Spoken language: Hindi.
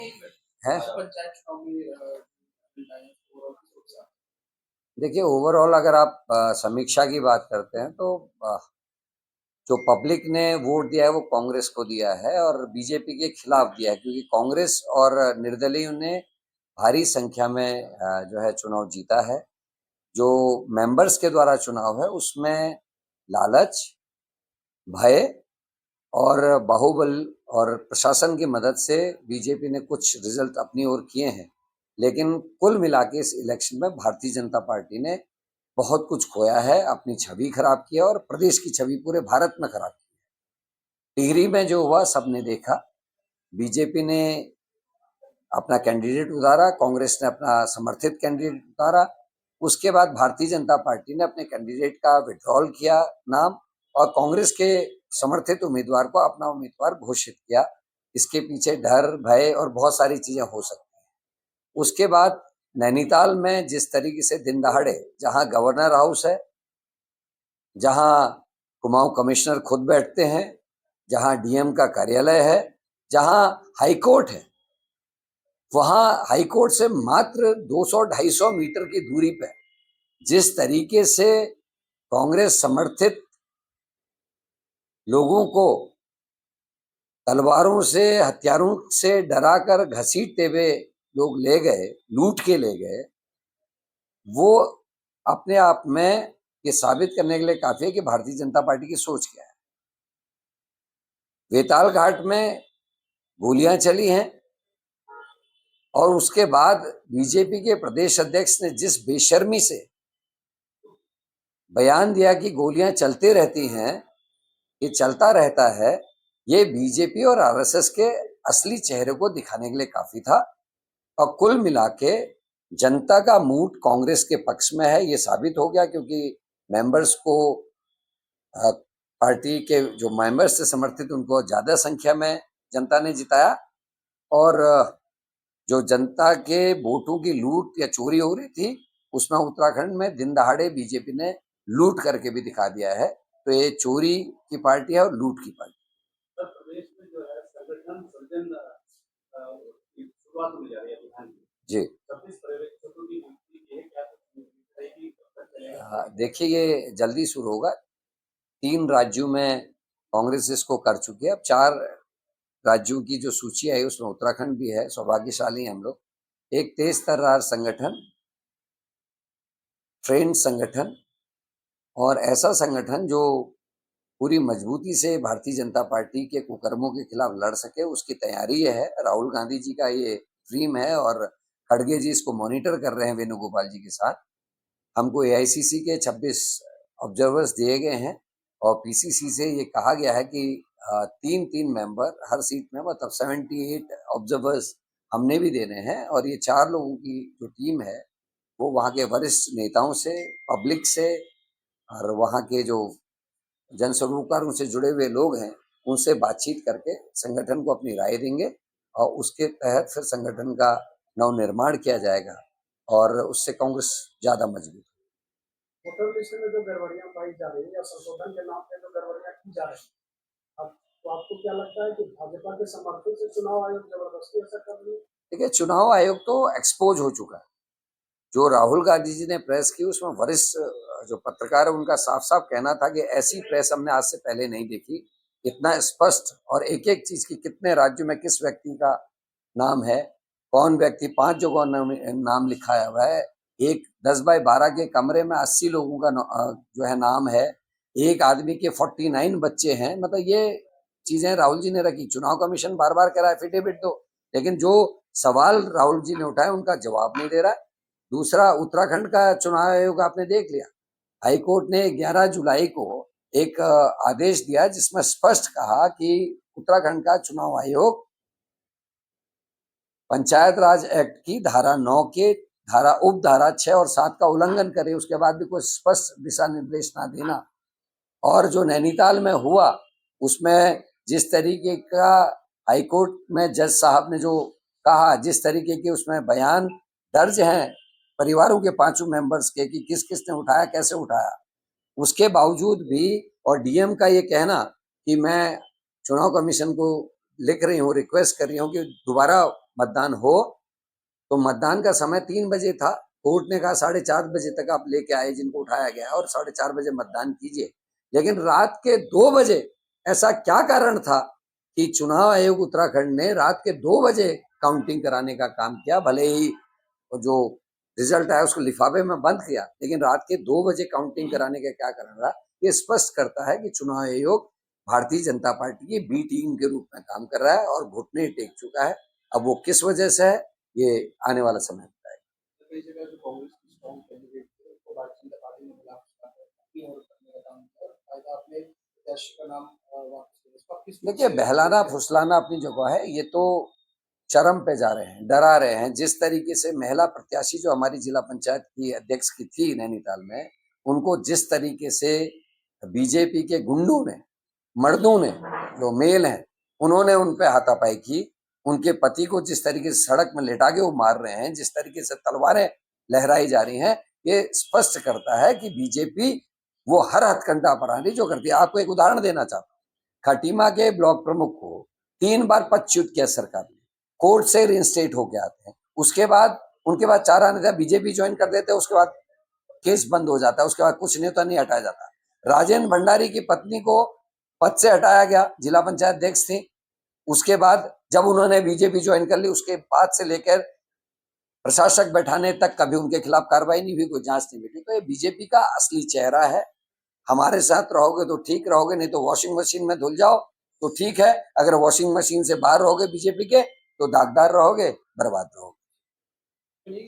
है। पंचायत चुनाव में देखिए, ओवरऑल अगर आप समीक्षा की बात करते हैं तो जो पब्लिक ने वोट दिया है वो कांग्रेस को दिया है और बीजेपी के खिलाफ दिया है, क्योंकि कांग्रेस और निर्दलीयों ने भारी संख्या में जो है चुनाव जीता है। जो मेंबर्स के द्वारा चुनाव है उसमें लालच, भय और बाहुबल और प्रशासन की मदद से बीजेपी ने कुछ रिजल्ट अपनी ओर किए हैं, लेकिन कुल मिला के इस इलेक्शन में भारतीय जनता पार्टी ने बहुत कुछ खोया है, अपनी छवि खराब की है और प्रदेश की छवि पूरे भारत में खराब की है। टिहरी में जो हुआ सबने देखा, बीजेपी ने अपना कैंडिडेट उतारा, कांग्रेस ने अपना समर्थित कैंडिडेट उतारा। उसके बाद भारतीय जनता पार्टी ने अपने कैंडिडेट का विड्रॉल किया नाम और कांग्रेस के समर्थित उम्मीदवार को अपना उम्मीदवार घोषित किया। इसके पीछे डर, भय और बहुत सारी चीजें हो सकती हैं। उसके बाद नैनीताल में जिस तरीके से दिन दहाड़े, जहां गवर्नर हाउस है, जहां कुमाऊं कमिश्नर खुद बैठते हैं, जहां डीएम का कार्यालय है, जहां हाईकोर्ट है, वहां हाईकोर्ट से मात्र 200-250 मीटर की दूरी पे जिस तरीके से कांग्रेस समर्थित लोगों को तलवारों से, हथियारों से डराकर घसीटते हुए लोग ले गए, लूट के ले गए, वो अपने आप में ये साबित करने के लिए काफी है कि भारतीय जनता पार्टी की सोच क्या है। वेताल घाट में गोलियां चली हैं और उसके बाद बीजेपी के प्रदेश अध्यक्ष ने जिस बेशर्मी से बयान दिया कि गोलियां चलती रहती हैं, ये चलता रहता है, ये बीजेपी और आरएसएस के असली चेहरे को दिखाने के लिए काफी था। और कुल मिला के जनता का मूड कांग्रेस के पक्ष में है, ये साबित हो गया, क्योंकि मेंबर्स को पार्टी के जो मेंबर्स से समर्थित उनको ज्यादा संख्या में जनता ने जिताया और जो जनता के वोटों की लूट या चोरी हो रही थी उसमें उत्तराखंड में दिन दहाड़े बीजेपी ने लूट करके भी दिखा दिया है। तो ये चोरी की पार्टी है और लूट की पार्टी। प्रदेश में जो है संगठन सृजन की शुरुआत हो जा रही है जी, 26 पर्यवेक्षकों की नियुक्ति की है, क्या रहेगी, कब तक चलेगा? देखिए ये जल्दी शुरू होगा। 3 राज्यों में कांग्रेस इसको कर चुकी है, अब 4 राज्यों की जो सूची आई उसमें उत्तराखंड भी है। सौभाग्यशाली हम लोग। एक तेज तर्रार संगठन, ट्रेंड संगठन और ऐसा संगठन जो पूरी मजबूती से भारतीय जनता पार्टी के कुकर्मों के खिलाफ लड़ सके, उसकी तैयारी है। राहुल गांधी जी का ये ड्रीम है और खड़गे जी इसको मॉनिटर कर रहे हैं वेणुगोपाल जी के साथ। हमको एआईसीसी के 26 ऑब्जर्वर्स दिए गए हैं और पीसीसी से ये कहा गया है कि 3-3 मेंबर हर सीट में, मतलब 78 ऑब्जर्वर्स हमने भी देने हैं। और ये 4 लोगों की जो टीम है वो वहाँ के वरिष्ठ नेताओं से, पब्लिक से और वहाँ के जो जन सरोकारों से जुड़े हुए लोग हैं उनसे बातचीत करके संगठन को अपनी राय देंगे और उसके तहत फिर संगठन का नवनिर्माण किया जाएगा और उससे कांग्रेस ज्यादा मजबूत। वोटर लिस्ट में जो गड़बड़ियां पाई जा रही है या संशोधन के नाम पे जो गड़बड़ियां की जा रही है, अब तो आपको क्या लगता है कि भाजपा के समर्थन से चुनाव आयोग जबरदस्ती ऐसा कर रही है? देखिए, चुनाव आयोग तो एक्सपोज हो चुका है। जो राहुल गांधी जी ने प्रेस की उसमें वरिष्ठ जो पत्रकार है उनका साफ साफ कहना था कि ऐसी प्रेस हमने आज से पहले नहीं देखी, इतना स्पष्ट और एक एक चीज की कितने राज्यों में किस व्यक्ति का नाम है, कौन व्यक्ति, 5 जगह नाम लिखा हुआ है, एक 10x12 के कमरे में 80 लोगों का जो है नाम है, एक आदमी के 49 बच्चे हैं। मतलब ये चीजें राहुल जी ने रखी। चुनाव कमीशन बार बार कह रहा है एफिडेविट दो, लेकिन जो सवाल राहुल जी ने उठाए उनका जवाब नहीं दे रहा है। दूसरा, उत्तराखंड का चुनाव आयोग आपने देख लिया, हाईकोर्ट ने 11 जुलाई को एक आदेश दिया जिसमें स्पष्ट कहा कि उत्तराखंड का चुनाव आयोग पंचायत राज एक्ट की धारा 9 के उप धारा 6 और 7 का उल्लंघन करे, उसके बाद भी कोई स्पष्ट दिशा निर्देश ना देना। और जो नैनीताल में हुआ उसमें जिस तरीके का हाईकोर्ट में जज साहब ने जो कहा, जिस तरीके के उसमें बयान दर्ज हैं परिवारों के 5 मेंबर्स के कि किस किस ने उठाया, कैसे उठाया, उसके बावजूद भी, और डीएम का ये कहना कि मैं चुनाव कमीशन को लिख रही हूँ, रिक्वेस्ट कर रही हूँ कि दोबारा मतदान हो, तो मतदान का समय 3 बजे था। कोर्ट ने कहा 4:30 बजे तक आप लेके आए जिनको उठाया गया और 4:30 बजे मतदान कीजिए। लेकिन रात के 2 बजे ऐसा क्या कारण था कि चुनाव आयोग उत्तराखंड ने रात के 2 बजे काउंटिंग कराने का काम किया? भले ही जो रिजल्ट आया उसको लिफाफे में बंद किया, लेकिन रात के 2 बजे काउंटिंग कराने का क्या कारण रहा? ये स्पष्ट करता है कि चुनाव आयोग भारतीय जनता पार्टी की बी टीम के रूप में काम कर रहा है और घुटने टेक चुका है। अब वो किस वजह से है, ये आने वाला समय बताएगा। कई जगह जो कांग्रेस की स्ट्रॉन्ग कैंडिडेट थे उसको भारतीय जनता पार्टी ने बुला करने का काम किया और फायदा अपने प्रत्याशी का नाम वापस लिया। इस पर किस रूप देखिए, से बहलाना फुसलाना अपनी जगह है, ये तो चरम पे जा रहे हैं, डरा रहे हैं। जिस तरीके से महिला प्रत्याशी जो हमारी जिला पंचायत की अध्यक्ष की थी नैनीताल में, उनको जिस तरीके से बीजेपी के गुंडों ने, मर्दों ने, जो मेल हैं, उन्होंने उन पे हाथापाई की, उनके पति को जिस तरीके से सड़क में लेटा के वो मार रहे हैं, जिस तरीके से तलवारें लहराई जा रही हैं, ये स्पष्ट करता है कि बीजेपी वो हर हथकंडा अपराधी जो करती है। आपको एक उदाहरण देना चाहता हूँ, खटीमा के ब्लॉक प्रमुख को 3 बार पदच्युत किया सरकार ने, कोर्ट से रिइंस्टेट होके आते हैं, उसके बाद उनके बाद चारा नहीं था, बीजेपी ज्वाइन कर देते हैं, उसके बाद केस बंद हो जाता है, उसके बाद कुछ नहीं तो नहीं हटाया जाता। राजेंद्र भंडारी की पत्नी को पद से हटाया गया, जिला पंचायत अध्यक्ष थी, उसके बाद जब उन्होंने बीजेपी ज्वाइन कर ली, उसके बाद से लेकर प्रशासक बैठाने तक कभी उनके खिलाफ कार्रवाई नहीं हुई, कोई जांच नहीं मिली। तो ये बीजेपी का असली चेहरा है। हमारे साथ रहोगे तो ठीक रहोगे, नहीं तो वॉशिंग मशीन में धुल जाओ तो ठीक है। अगर वॉशिंग मशीन से बाहर रहोगे बीजेपी के, तो दागदार रहोगे, बर्बाद रहोगे।